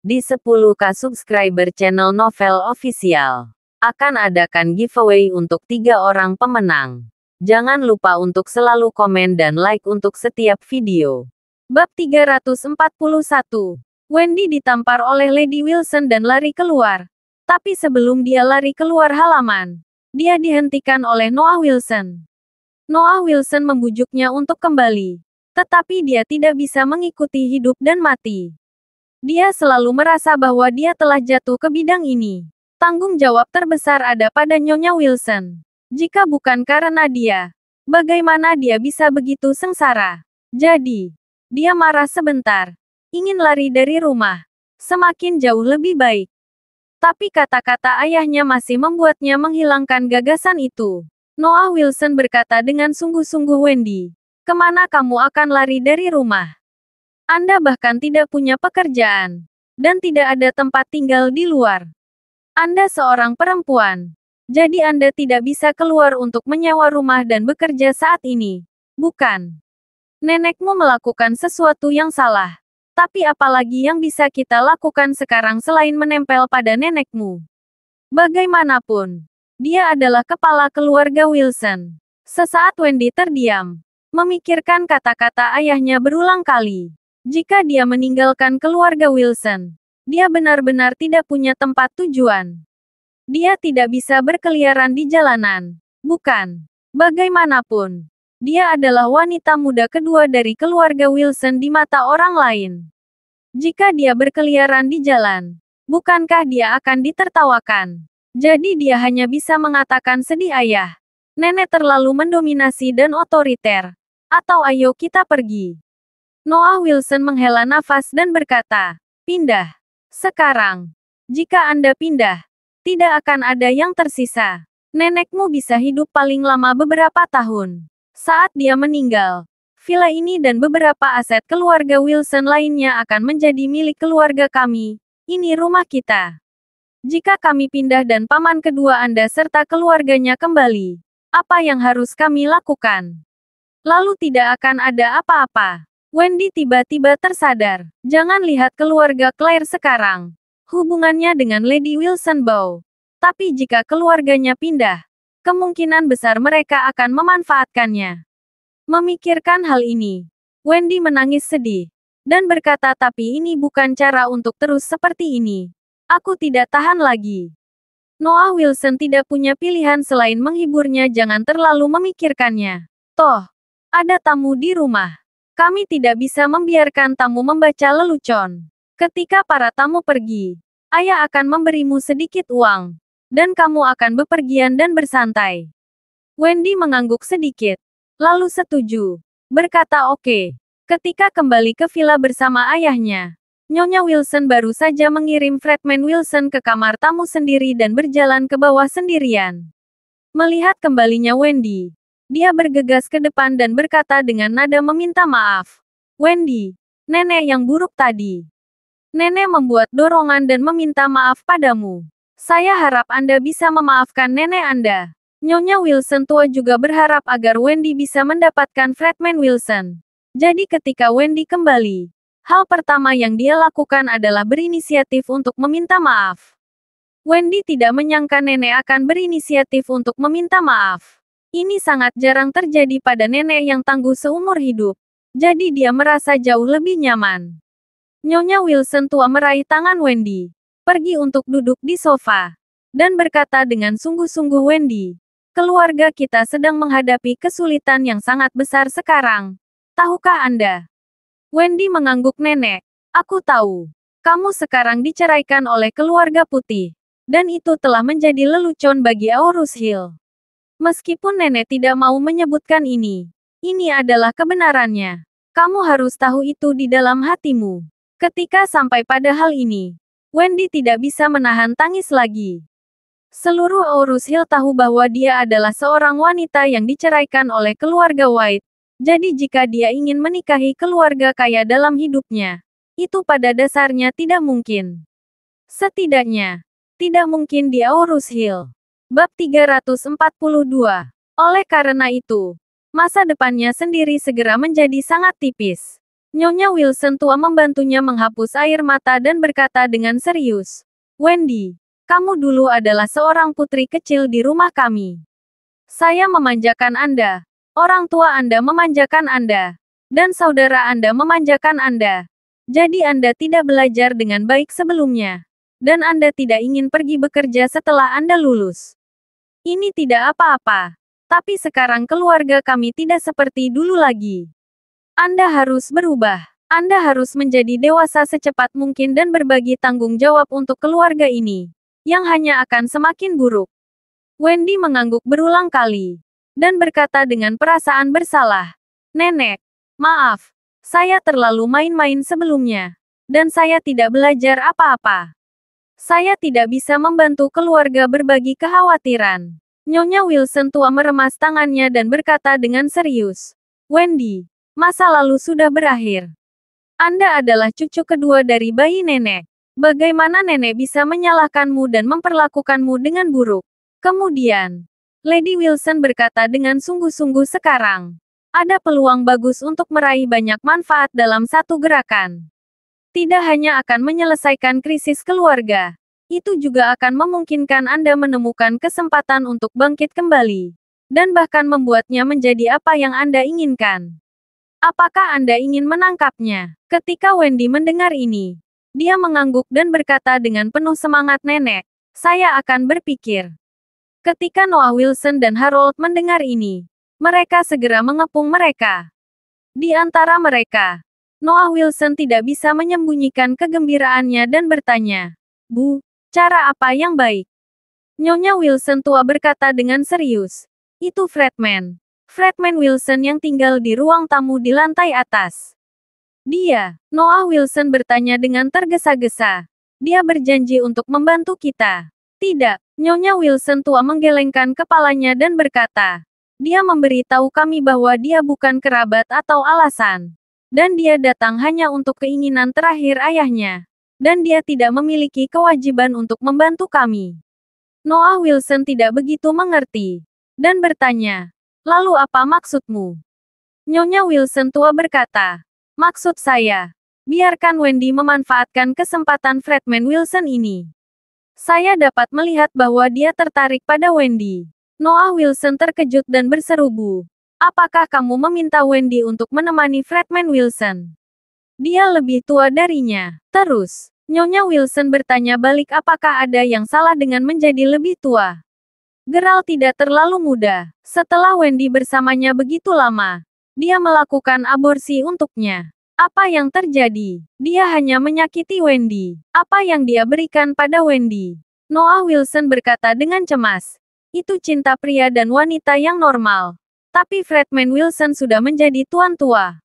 Di 10K subscriber channel Novel Official, akan adakan giveaway untuk 3 orang pemenang. Jangan lupa untuk selalu komen dan like untuk setiap video. Bab 341. Wendy ditampar oleh Lady Wilson dan lari keluar. Tapi sebelum dia lari keluar halaman, dia dihentikan oleh Noah Wilson. Noah Wilson membujuknya untuk kembali. Tetapi dia tidak bisa mengikuti hidup dan mati. Dia selalu merasa bahwa dia telah jatuh ke bidang ini. Tanggung jawab terbesar ada pada Nyonya Wilson. Jika bukan karena dia, bagaimana dia bisa begitu sengsara? Jadi, dia marah sebentar. Ingin lari dari rumah. Semakin jauh lebih baik. Tapi kata-kata ayahnya masih membuatnya menghilangkan gagasan itu. Noah Wilson berkata dengan sungguh-sungguh, Wendy, kemana kamu akan lari dari rumah? Anda bahkan tidak punya pekerjaan. Dan tidak ada tempat tinggal di luar. Anda seorang perempuan. Jadi Anda tidak bisa keluar untuk menyewa rumah dan bekerja saat ini. Bukan. Nenekmu melakukan sesuatu yang salah. Tapi apalagi yang bisa kita lakukan sekarang selain menempel pada nenekmu? Bagaimanapun, dia adalah kepala keluarga Wilson. Sesaat Wendy terdiam. Memikirkan kata-kata ayahnya berulang kali. Jika dia meninggalkan keluarga Wilson, dia benar-benar tidak punya tempat tujuan. Dia tidak bisa berkeliaran di jalanan. Bukan. Bagaimanapun, dia adalah wanita muda kedua dari keluarga Wilson di mata orang lain. Jika dia berkeliaran di jalan, bukankah dia akan ditertawakan? Jadi dia hanya bisa mengatakan sedih, ayah. Nenek terlalu mendominasi dan otoriter. Atau ayo kita pergi. Noah Wilson menghela nafas dan berkata, pindah. Sekarang. Jika Anda pindah, tidak akan ada yang tersisa. Nenekmu bisa hidup paling lama beberapa tahun. Saat dia meninggal, villa ini dan beberapa aset keluarga Wilson lainnya akan menjadi milik keluarga kami. Ini rumah kita. Jika kami pindah dan paman kedua Anda serta keluarganya kembali, apa yang harus kami lakukan? Lalu tidak akan ada apa-apa. Wendy tiba-tiba tersadar. Jangan lihat keluarga Claire sekarang. Hubungannya dengan Lady Wilson bau. Tapi jika keluarganya pindah, kemungkinan besar mereka akan memanfaatkannya. Memikirkan hal ini, Wendy menangis sedih. Dan berkata, tapi ini bukan cara untuk terus seperti ini. Aku tidak tahan lagi. Noah Wilson tidak punya pilihan selain menghiburnya, jangan terlalu memikirkannya. Toh, ada tamu di rumah. Kami tidak bisa membiarkan tamu membaca lelucon. Ketika para tamu pergi, ayah akan memberimu sedikit uang. Dan kamu akan bepergian dan bersantai. Wendy mengangguk sedikit. Lalu setuju. Berkata oke. Ketika kembali ke villa bersama ayahnya, Nyonya Wilson baru saja mengirim Fredman Wilson ke kamar tamu sendiri dan berjalan ke bawah sendirian. Melihat kembalinya Wendy, dia bergegas ke depan dan berkata dengan nada meminta maaf. Wendy, nenek yang buruk tadi. Nenek membuat dorongan dan meminta maaf padamu. Saya harap Anda bisa memaafkan nenek Anda. Nyonya Wilson tua juga berharap agar Wendy bisa mendapatkan Fredman Wilson. Jadi ketika Wendy kembali, hal pertama yang dia lakukan adalah berinisiatif untuk meminta maaf. Wendy tidak menyangka nenek akan berinisiatif untuk meminta maaf. Ini sangat jarang terjadi pada nenek yang tangguh seumur hidup. Jadi dia merasa jauh lebih nyaman. Nyonya Wilson tua meraih tangan Wendy. Pergi untuk duduk di sofa. Dan berkata dengan sungguh-sungguh, Wendy, keluarga kita sedang menghadapi kesulitan yang sangat besar sekarang. Tahukah Anda? Wendy mengangguk, nenek. Aku tahu. Kamu sekarang diceraikan oleh keluarga putih. Dan itu telah menjadi lelucon bagi Aurus Hill. Meskipun nenek tidak mau menyebutkan ini adalah kebenarannya. Kamu harus tahu itu di dalam hatimu. Ketika sampai pada hal ini, Wendy tidak bisa menahan tangis lagi. Seluruh Aurus Hill tahu bahwa dia adalah seorang wanita yang diceraikan oleh keluarga White. Jadi jika dia ingin menikahi keluarga kaya dalam hidupnya, itu pada dasarnya tidak mungkin. Setidaknya, tidak mungkin di Aurus Hill. Bab 342. Oleh karena itu, masa depannya sendiri segera menjadi sangat tipis. Nyonya Wilson tua membantunya menghapus air mata dan berkata dengan serius, "Wendy, kamu dulu adalah seorang putri kecil di rumah kami. Saya memanjakan Anda. Orang tua Anda memanjakan Anda. Dan saudara Anda memanjakan Anda. Jadi Anda tidak belajar dengan baik sebelumnya. Dan Anda tidak ingin pergi bekerja setelah Anda lulus. Ini tidak apa-apa. Tapi sekarang keluarga kami tidak seperti dulu lagi. Anda harus berubah. Anda harus menjadi dewasa secepat mungkin dan berbagi tanggung jawab untuk keluarga ini, yang hanya akan semakin buruk." Wendy mengangguk berulang kali, dan berkata dengan perasaan bersalah, "Nenek, maaf, saya terlalu main-main sebelumnya, dan saya tidak belajar apa-apa. Saya tidak bisa membantu keluarga berbagi kekhawatiran." Nyonya Wilson tua meremas tangannya dan berkata dengan serius, "Wendy, masa lalu sudah berakhir. Anda adalah cucu kedua dari bayi nenek. Bagaimana nenek bisa menyalahkanmu dan memperlakukanmu dengan buruk?" Kemudian, Lady Wilson berkata dengan sungguh-sungguh, "Sekarang, ada peluang bagus untuk meraih banyak manfaat dalam satu gerakan. Tidak hanya akan menyelesaikan krisis keluarga, itu juga akan memungkinkan Anda menemukan kesempatan untuk bangkit kembali, dan bahkan membuatnya menjadi apa yang Anda inginkan. Apakah Anda ingin menangkapnya?" Ketika Wendy mendengar ini, dia mengangguk dan berkata dengan penuh semangat, "Nenek, saya akan berpikir." Ketika Noah Wilson dan Harold mendengar ini, mereka segera mengepung mereka. Di antara mereka, Noah Wilson tidak bisa menyembunyikan kegembiraannya dan bertanya, "Bu, cara apa yang baik?" Nyonya Wilson tua berkata dengan serius, "Itu Fredman. Fredman Wilson yang tinggal di ruang tamu di lantai atas." "Dia?" Noah Wilson bertanya dengan tergesa-gesa. "Dia berjanji untuk membantu kita." "Tidak." Nyonya Wilson tua menggelengkan kepalanya dan berkata, "Dia memberitahu kami bahwa dia bukan kerabat atau alasan. Dan dia datang hanya untuk keinginan terakhir ayahnya. Dan dia tidak memiliki kewajiban untuk membantu kami." Noah Wilson tidak begitu mengerti. Dan bertanya, "Lalu apa maksudmu?" Nyonya Wilson tua berkata, "Maksud saya, biarkan Wendy memanfaatkan kesempatan Fredman Wilson ini. Saya dapat melihat bahwa dia tertarik pada Wendy." Noah Wilson terkejut dan berseru, "Bu, apakah kamu meminta Wendy untuk menemani Fredman Wilson? Dia lebih tua darinya." Terus, Nyonya Wilson bertanya balik, "Apakah ada yang salah dengan menjadi lebih tua? Gerald tidak terlalu muda. Setelah Wendy bersamanya begitu lama, dia melakukan aborsi untuknya. Apa yang terjadi? Dia hanya menyakiti Wendy. Apa yang dia berikan pada Wendy?" Noah Wilson berkata dengan cemas, "Itu cinta pria dan wanita yang normal. Tapi Fredman Wilson sudah menjadi tuan tua."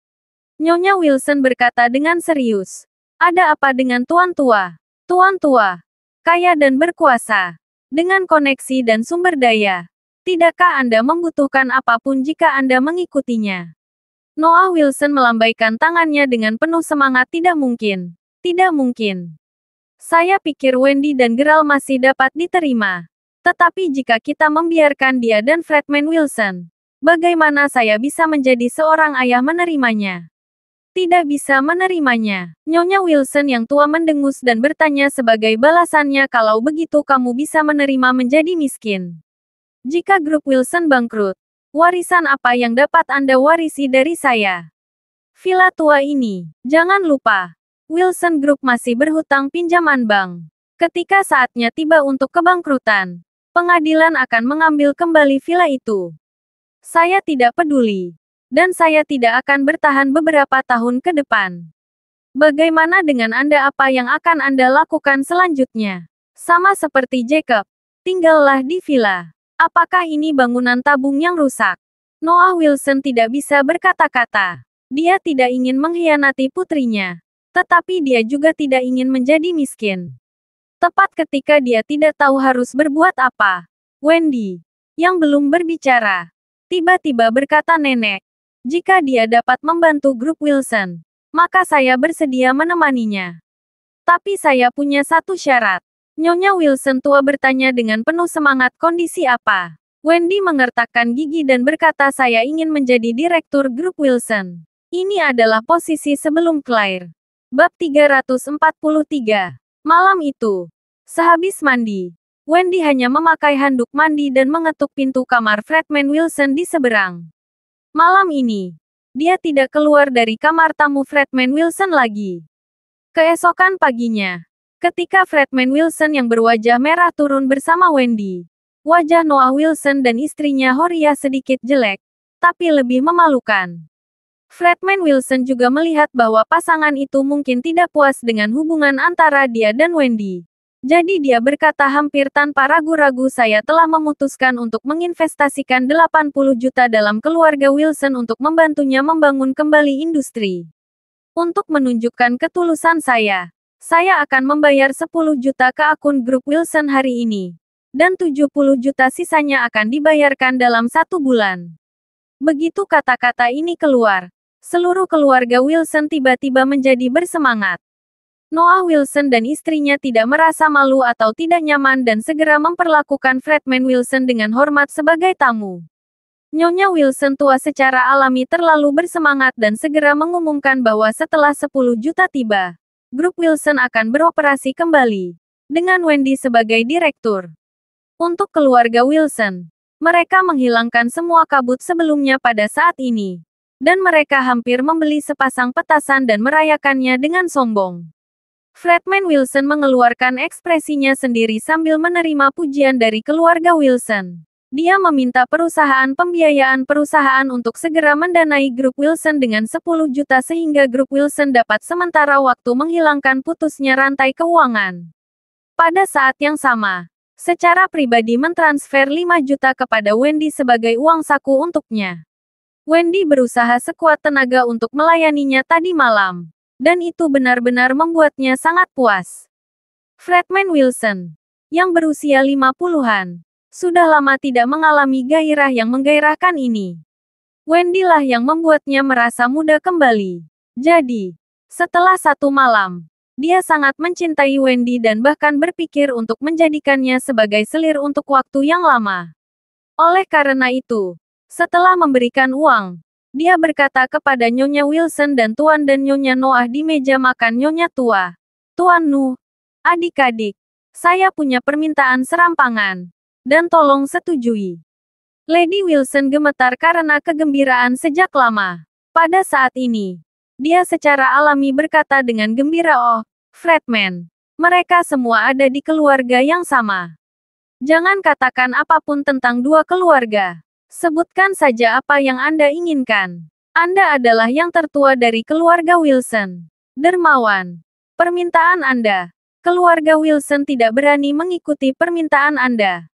Nyonya Wilson berkata dengan serius, "Ada apa dengan tuan tua? Tuan tua, kaya dan berkuasa, dengan koneksi dan sumber daya. Tidakkah Anda membutuhkan apapun jika Anda mengikutinya?" Noah Wilson melambaikan tangannya dengan penuh semangat, "Tidak mungkin. Tidak mungkin. Saya pikir Wendy dan Gerald masih dapat diterima. Tetapi jika kita membiarkan dia dan Fredman Wilson, bagaimana saya bisa menjadi seorang ayah menerimanya?" "Tidak bisa menerimanya." Nyonya Wilson yang tua mendengus dan bertanya sebagai balasannya, "Kalau begitu kamu bisa menerima menjadi miskin. Jika grup Wilson bangkrut, warisan apa yang dapat Anda warisi dari saya? Villa tua ini. Jangan lupa, Wilson Group masih berhutang pinjaman bank. Ketika saatnya tiba untuk kebangkrutan, pengadilan akan mengambil kembali villa itu. Saya tidak peduli. Dan saya tidak akan bertahan beberapa tahun ke depan. Bagaimana dengan Anda? Apa yang akan Anda lakukan selanjutnya? Sama seperti Jacob, tinggallah di villa. Apakah ini bangunan tabung yang rusak?" Noah Wilson tidak bisa berkata-kata. Dia tidak ingin mengkhianati putrinya. Tetapi dia juga tidak ingin menjadi miskin. Tepat ketika dia tidak tahu harus berbuat apa, Wendy, yang belum berbicara, tiba-tiba berkata, "Nenek, jika dia dapat membantu grup Wilson, maka saya bersedia menemaninya. Tapi saya punya satu syarat." Nyonya Wilson tua bertanya dengan penuh semangat, "Kondisi apa?" Wendy mengertakkan gigi dan berkata, "Saya ingin menjadi direktur grup Wilson. Ini adalah posisi sebelum Claire. Bab 343. Malam itu, sehabis mandi, Wendy hanya memakai handuk mandi dan mengetuk pintu kamar Fredman Wilson di seberang. Malam ini, dia tidak keluar dari kamar tamu Fredman Wilson lagi. Keesokan paginya, ketika Fredman Wilson yang berwajah merah turun bersama Wendy, wajah Noah Wilson dan istrinya Horia sedikit jelek, tapi lebih memalukan. Fredman Wilson juga melihat bahwa pasangan itu mungkin tidak puas dengan hubungan antara dia dan Wendy. Jadi dia berkata hampir tanpa ragu-ragu, saya telah memutuskan untuk menginvestasikan 80 juta dalam keluarga Wilson untuk membantunya membangun kembali industri. Untuk menunjukkan ketulusan saya akan membayar 10 juta ke akun grup Wilson hari ini. Dan 70 juta sisanya akan dibayarkan dalam 1 bulan. Begitu kata-kata ini keluar, seluruh keluarga Wilson tiba-tiba menjadi bersemangat. Noah Wilson dan istrinya tidak merasa malu atau tidak nyaman dan segera memperlakukan Fredman Wilson dengan hormat sebagai tamu. Nyonya Wilson tua secara alami terlalu bersemangat dan segera mengumumkan bahwa setelah 10 juta tiba, grup Wilson akan beroperasi kembali, dengan Wendy sebagai direktur. Untuk keluarga Wilson, mereka menghilangkan semua kabut sebelumnya pada saat ini, dan mereka hampir membeli sepasang petasan dan merayakannya dengan sombong. Fredman Wilson mengeluarkan ekspresinya sendiri sambil menerima pujian dari keluarga Wilson. Dia meminta perusahaan pembiayaan perusahaan untuk segera mendanai grup Wilson dengan 10 juta sehingga grup Wilson dapat sementara waktu menghilangkan putusnya rantai keuangan. Pada saat yang sama, secara pribadi mentransfer 5 juta kepada Wendy sebagai uang saku untuknya. Wendy berusaha sekuat tenaga untuk melayaninya tadi malam. Dan itu benar-benar membuatnya sangat puas. Fredman Wilson, yang berusia 50-an, sudah lama tidak mengalami gairah yang menggairahkan ini. Wendy lah yang membuatnya merasa muda kembali. Jadi, setelah 1 malam, dia sangat mencintai Wendy dan bahkan berpikir untuk menjadikannya sebagai selir untuk waktu yang lama. Oleh karena itu, setelah memberikan uang, dia berkata kepada Nyonya Wilson dan Tuan dan Nyonya Noah di meja makan. Nyonya tua, Tuan Nu, adik-adik, saya punya permintaan serampangan, dan tolong setujui. Lady Wilson gemetar karena kegembiraan sejak lama. Pada saat ini, dia secara alami berkata dengan gembira, "Oh, Fredman, mereka semua ada di keluarga yang sama. Jangan katakan apapun tentang dua keluarga. Sebutkan saja apa yang Anda inginkan. Anda adalah yang tertua dari keluarga Wilson. Dermawan. Permintaan Anda. Keluarga Wilson tidak berani mengikuti permintaan Anda."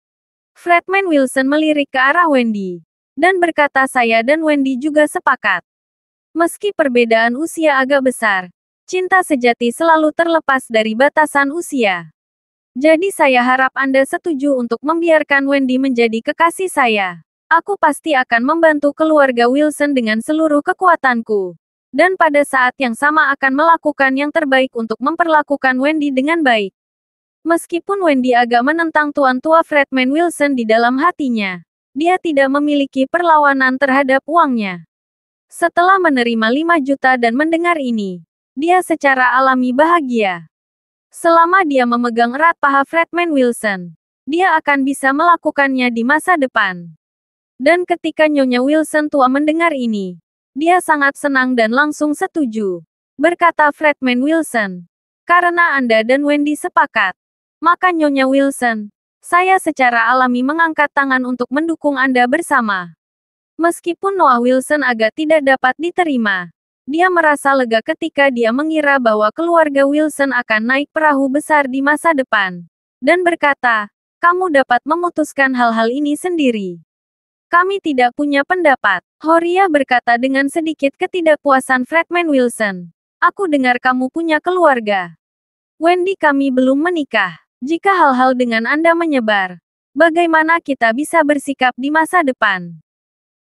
Fredman Wilson melirik ke arah Wendy. Dan berkata, "Saya dan Wendy juga sepakat. Meski perbedaan usia agak besar, cinta sejati selalu terlepas dari batasan usia. Jadi saya harap Anda setuju untuk membiarkan Wendy menjadi kekasih saya. Aku pasti akan membantu keluarga Wilson dengan seluruh kekuatanku. Dan pada saat yang sama akan melakukan yang terbaik untuk memperlakukan Wendy dengan baik." Meskipun Wendy agak menentang tuan tua Fredman Wilson di dalam hatinya, dia tidak memiliki perlawanan terhadap uangnya. Setelah menerima 5 juta dan mendengar ini, dia secara alami bahagia. Selama dia memegang erat paha Fredman Wilson, dia akan bisa melakukannya di masa depan. Dan ketika Nyonya Wilson tua mendengar ini, dia sangat senang dan langsung setuju. Berkata Fredman Wilson, "Karena Anda dan Wendy sepakat, maka Nyonya Wilson, saya secara alami mengangkat tangan untuk mendukung Anda bersama." Meskipun Noah Wilson agak tidak dapat diterima, dia merasa lega ketika dia mengira bahwa keluarga Wilson akan naik perahu besar di masa depan. Dan berkata, "Kamu dapat memutuskan hal-hal ini sendiri. Kami tidak punya pendapat." Horia berkata dengan sedikit ketidakpuasan Fredman Wilson. "Aku dengar kamu punya keluarga. Wendy, kami belum menikah. Jika hal-hal dengan Anda menyebar, bagaimana kita bisa bersikap di masa depan?"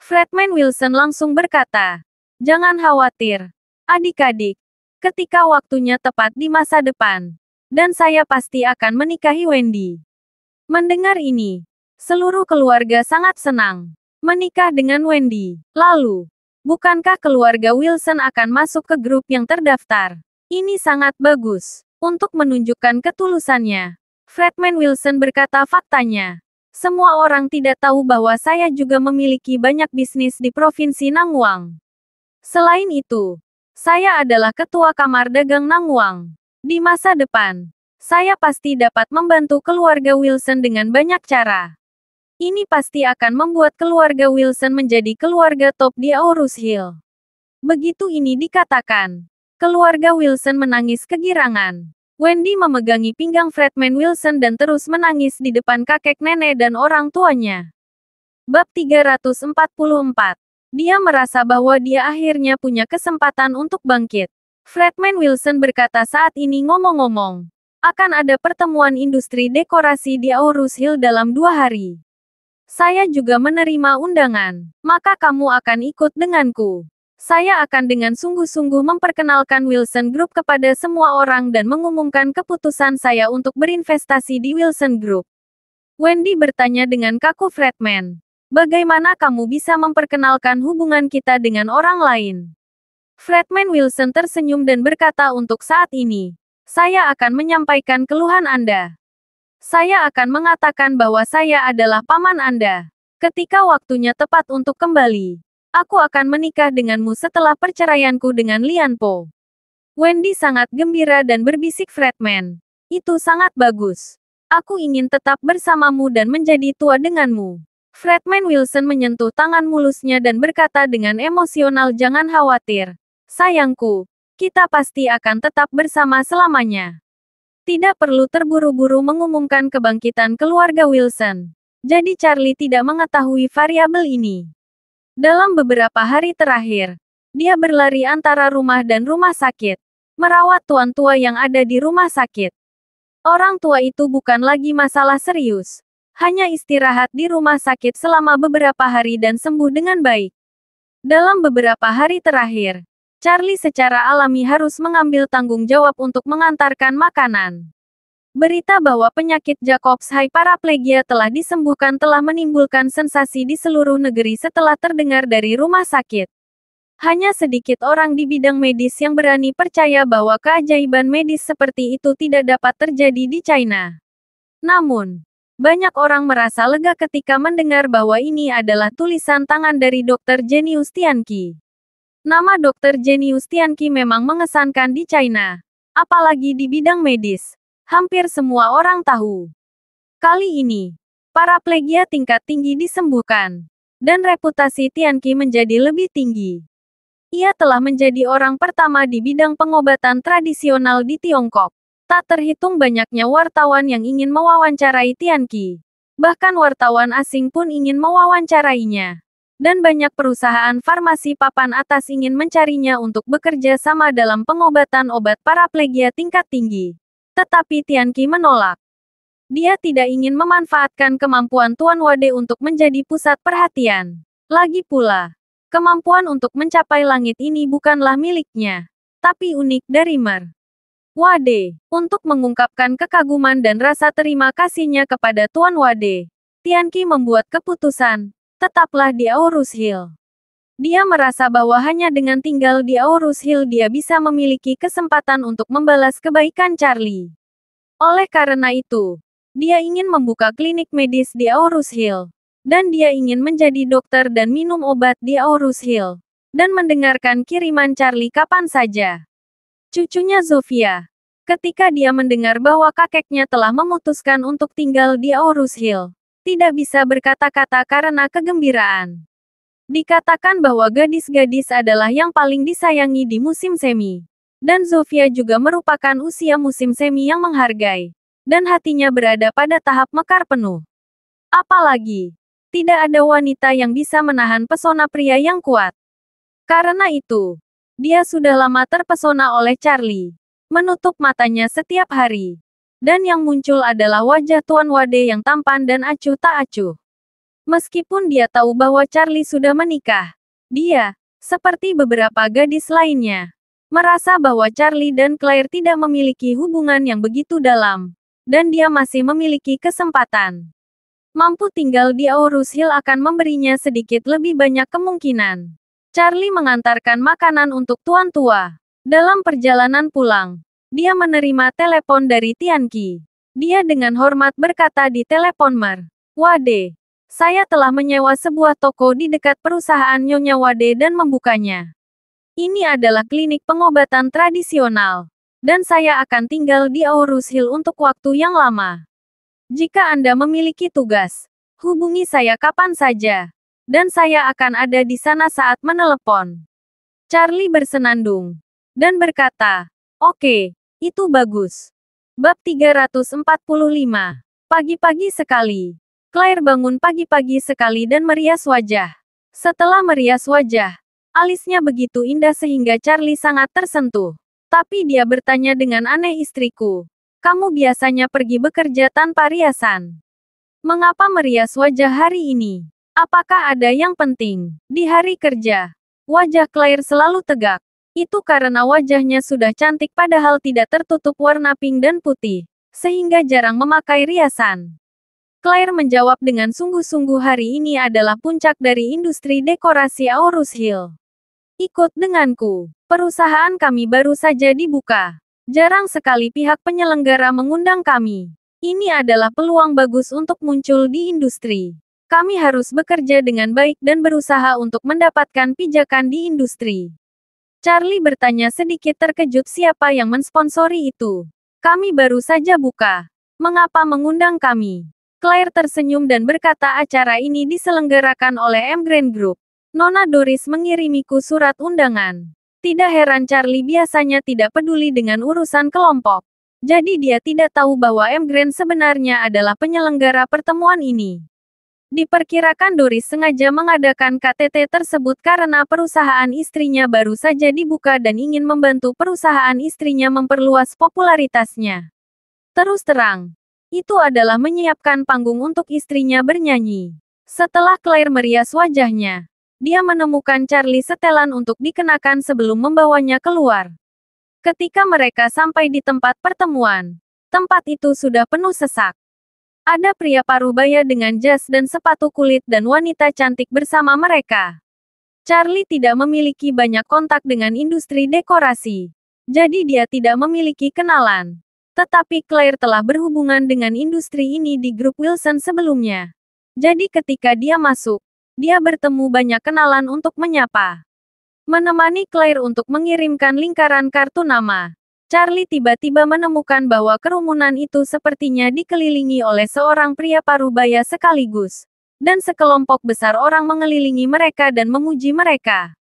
Fredman Wilson langsung berkata, "Jangan khawatir, adik-adik. Ketika waktunya tepat di masa depan, dan saya pasti akan menikahi Wendy." Mendengar ini, seluruh keluarga sangat senang. Menikah dengan Wendy. Lalu, Bukankah keluarga Wilson akan masuk ke grup yang terdaftar? Ini sangat bagus. Untuk menunjukkan ketulusannya, Fredman Wilson berkata faktanya. Semua orang tidak tahu bahwa saya juga memiliki banyak bisnis di Provinsi Nangwang. Selain itu, saya adalah ketua Kamar Dagang Nangwang. Di masa depan, saya pasti dapat membantu keluarga Wilson dengan banyak cara. Ini pasti akan membuat keluarga Wilson menjadi keluarga top di Aurus Hill. Begitu ini dikatakan, keluarga Wilson menangis kegirangan. Wendy memegangi pinggang Fredman Wilson dan terus menangis di depan kakek nenek dan orang tuanya. Bab 344. Dia merasa bahwa dia akhirnya punya kesempatan untuk bangkit. Fredman Wilson berkata saat ini ngomong-ngomong, akan ada pertemuan industri dekorasi di Aurus Hill dalam 2 hari. Saya juga menerima undangan, maka kamu akan ikut denganku. Saya akan dengan sungguh-sungguh memperkenalkan Wilson Group kepada semua orang dan mengumumkan keputusan saya untuk berinvestasi di Wilson Group. Wendy bertanya dengan kaku Fredman. Bagaimana kamu bisa memperkenalkan hubungan kita dengan orang lain? Fredman Wilson tersenyum dan berkata untuk saat ini, saya akan menyampaikan keluhan Anda. Saya akan mengatakan bahwa saya adalah paman Anda. Ketika waktunya tepat untuk kembali, aku akan menikah denganmu setelah perceraianku dengan Lian Po. Wendy sangat gembira dan berbisik Fredman. Itu sangat bagus. Aku ingin tetap bersamamu dan menjadi tua denganmu. Fredman Wilson menyentuh tangan mulusnya dan berkata dengan emosional, jangan khawatir. Sayangku, kita pasti akan tetap bersama selamanya. Tidak perlu terburu-buru mengumumkan kebangkitan keluarga Wilson. Jadi Charlie tidak mengetahui variabel ini. Dalam beberapa hari terakhir, dia berlari antara rumah dan rumah sakit, merawat tuan tua yang ada di rumah sakit. Orang tua itu bukan lagi masalah serius, hanya istirahat di rumah sakit selama beberapa hari dan sembuh dengan baik. Dalam beberapa hari terakhir, Charlie secara alami harus mengambil tanggung jawab untuk mengantarkan makanan. Berita bahwa penyakit Jacobs hyperplegia telah disembuhkan telah menimbulkan sensasi di seluruh negeri setelah terdengar dari rumah sakit. Hanya sedikit orang di bidang medis yang berani percaya bahwa keajaiban medis seperti itu tidak dapat terjadi di China. Namun, banyak orang merasa lega ketika mendengar bahwa ini adalah tulisan tangan dari Dr. Genius Tianqi. Nama Dr. Genius Tianqi memang mengesankan di China, apalagi di bidang medis. Hampir semua orang tahu. Kali ini, paraplegia tingkat tinggi disembuhkan, dan reputasi Tianqi menjadi lebih tinggi. Ia telah menjadi orang pertama di bidang pengobatan tradisional di Tiongkok. Tak terhitung banyaknya wartawan yang ingin mewawancarai Tianqi. Bahkan wartawan asing pun ingin mewawancarainya. Dan banyak perusahaan farmasi papan atas ingin mencarinya untuk bekerja sama dalam pengobatan obat paraplegia tingkat tinggi. Tetapi Tianqi menolak. Dia tidak ingin memanfaatkan kemampuan Tuan Wade untuk menjadi pusat perhatian. Lagi pula, kemampuan untuk mencapai langit ini bukanlah miliknya, tapi unik dari Mer. Wade. Untuk mengungkapkan kekaguman dan rasa terima kasihnya kepada Tuan Wade, Tianqi membuat keputusan, tetaplah di Aurus Hill. Dia merasa bahwa hanya dengan tinggal di Aurus Hill dia bisa memiliki kesempatan untuk membalas kebaikan Charlie. Oleh karena itu, dia ingin membuka klinik medis di Aurus Hill. Dan dia ingin menjadi dokter dan minum obat di Aurus Hill. Dan mendengarkan kiriman Charlie kapan saja. Cucunya Zofia. Ketika dia mendengar bahwa kakeknya telah memutuskan untuk tinggal di Aurus Hill, tidak bisa berkata-kata karena kegembiraan. Dikatakan bahwa gadis-gadis adalah yang paling disayangi di musim semi. Dan Zofia juga merupakan usia musim semi yang menghargai. Dan hatinya berada pada tahap mekar penuh. Apalagi, tidak ada wanita yang bisa menahan pesona pria yang kuat. Karena itu, dia sudah lama terpesona oleh Charlie. Menutup matanya setiap hari. Dan yang muncul adalah wajah Tuan Wade yang tampan dan acuh tak acuh. Meskipun dia tahu bahwa Charlie sudah menikah, dia, seperti beberapa gadis lainnya, merasa bahwa Charlie dan Claire tidak memiliki hubungan yang begitu dalam, dan dia masih memiliki kesempatan. Mampu tinggal di Aurus Hill akan memberinya sedikit lebih banyak kemungkinan. Charlie mengantarkan makanan untuk tuan tua. Dalam perjalanan pulang, dia menerima telepon dari Tianqi. Dia dengan hormat berkata di telepon Mer, "Wade, saya telah menyewa sebuah toko di dekat perusahaan Nyonya Wade dan membukanya. Ini adalah klinik pengobatan tradisional. Dan saya akan tinggal di Aurus Hill untuk waktu yang lama. Jika Anda memiliki tugas, hubungi saya kapan saja. Dan saya akan ada di sana saat menelepon." Charlie bersenandung dan berkata, "Oke, itu bagus." Bab 345. Pagi-pagi sekali. Claire bangun pagi-pagi sekali dan merias wajah. Setelah merias wajah, alisnya begitu indah sehingga Charlie sangat tersentuh. Tapi dia bertanya dengan aneh, "Istriku, kamu biasanya pergi bekerja tanpa riasan. Mengapa merias wajah hari ini? Apakah ada yang penting?" Di hari kerja, wajah Claire selalu tegak. Itu karena wajahnya sudah cantik padahal tidak tertutup warna pink dan putih, sehingga jarang memakai riasan. Claire menjawab dengan sungguh-sungguh, "Hari ini adalah puncak dari industri dekorasi Aurus Hill. Ikut denganku. Perusahaan kami baru saja dibuka. Jarang sekali pihak penyelenggara mengundang kami. Ini adalah peluang bagus untuk muncul di industri. Kami harus bekerja dengan baik dan berusaha untuk mendapatkan pijakan di industri." Charlie bertanya sedikit terkejut, "Siapa yang mensponsori itu? Kami baru saja buka. Mengapa mengundang kami?" Claire tersenyum dan berkata, "Acara ini diselenggarakan oleh M Grand Group. Nona Doris mengirimiku surat undangan." Tidak heran Charlie biasanya tidak peduli dengan urusan kelompok. Jadi dia tidak tahu bahwa M Grand sebenarnya adalah penyelenggara pertemuan ini. Diperkirakan Doris sengaja mengadakan KTT tersebut karena perusahaan istrinya baru saja dibuka dan ingin membantu perusahaan istrinya memperluas popularitasnya. Terus terang, itu adalah menyiapkan panggung untuk istrinya bernyanyi. Setelah Claire merias wajahnya, dia menemukan Charlie setelan untuk dikenakan sebelum membawanya keluar. Ketika mereka sampai di tempat pertemuan, tempat itu sudah penuh sesak. Ada pria parubaya dengan jas dan sepatu kulit dan wanita cantik bersama mereka. Charlie tidak memiliki banyak kontak dengan industri dekorasi, jadi dia tidak memiliki kenalan. Tetapi Claire telah berhubungan dengan industri ini di grup Wilson sebelumnya. Jadi ketika dia masuk, dia bertemu banyak kenalan untuk menyapa. Menemani Claire untuk mengirimkan lingkaran kartu nama, Charlie tiba-tiba menemukan bahwa kerumunan itu sepertinya dikelilingi oleh seorang pria parubaya sekaligus. Dan sekelompok besar orang mengelilingi mereka dan memuji mereka.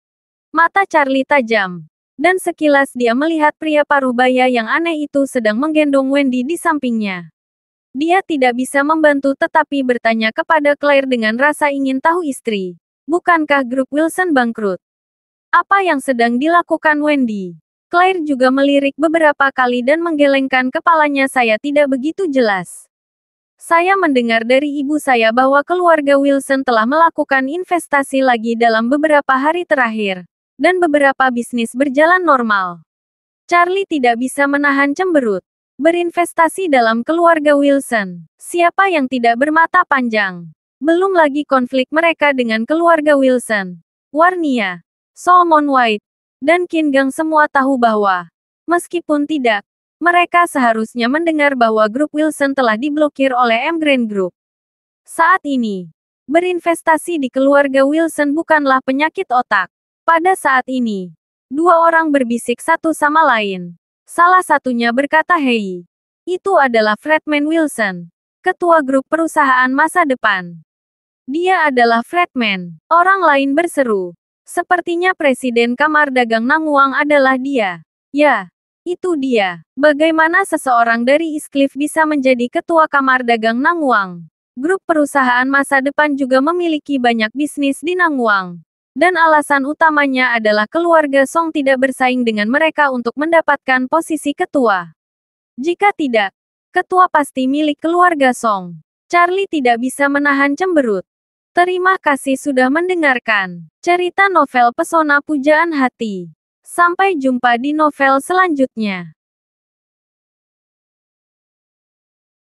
Mata Charlie tajam. Dan sekilas dia melihat pria parubaya yang aneh itu sedang menggendong Wendy di sampingnya. Dia tidak bisa membantu tetapi bertanya kepada Claire dengan rasa ingin tahu, "Istri, bukankah grup Wilson bangkrut? Apa yang sedang dilakukan Wendy?" Claire juga melirik beberapa kali dan menggelengkan kepalanya. "Saya tidak begitu jelas. Saya mendengar dari ibu saya bahwa keluarga Wilson telah melakukan investasi lagi dalam beberapa hari terakhir, dan beberapa bisnis berjalan normal." Charlie tidak bisa menahan cemberut. Berinvestasi dalam keluarga Wilson. Siapa yang tidak bermata panjang? Belum lagi konflik mereka dengan keluarga Wilson, Warnia, Solomon White, dan Qin Gang semua tahu bahwa, meskipun tidak, mereka seharusnya mendengar bahwa grup Wilson telah diblokir oleh M Grand Group. Saat ini, berinvestasi di keluarga Wilson bukanlah penyakit otak. Pada saat ini, dua orang berbisik satu sama lain. Salah satunya berkata, "Hei, itu adalah Fredman Wilson, ketua grup perusahaan masa depan. Dia adalah Fredman." Orang lain berseru, "Sepertinya Presiden Kamar Dagang Nanguang adalah dia." Ya, itu dia. Bagaimana seseorang dari East Cliff bisa menjadi ketua Kamar Dagang Nanguang? Grup perusahaan masa depan juga memiliki banyak bisnis di Nanguang. Dan alasan utamanya adalah keluarga Song tidak bersaing dengan mereka untuk mendapatkan posisi ketua. Jika tidak, ketua pasti milik keluarga Song. Charlie tidak bisa menahan cemberut. Terima kasih sudah mendengarkan cerita novel Pesona Pujaan Hati. Sampai jumpa di novel selanjutnya.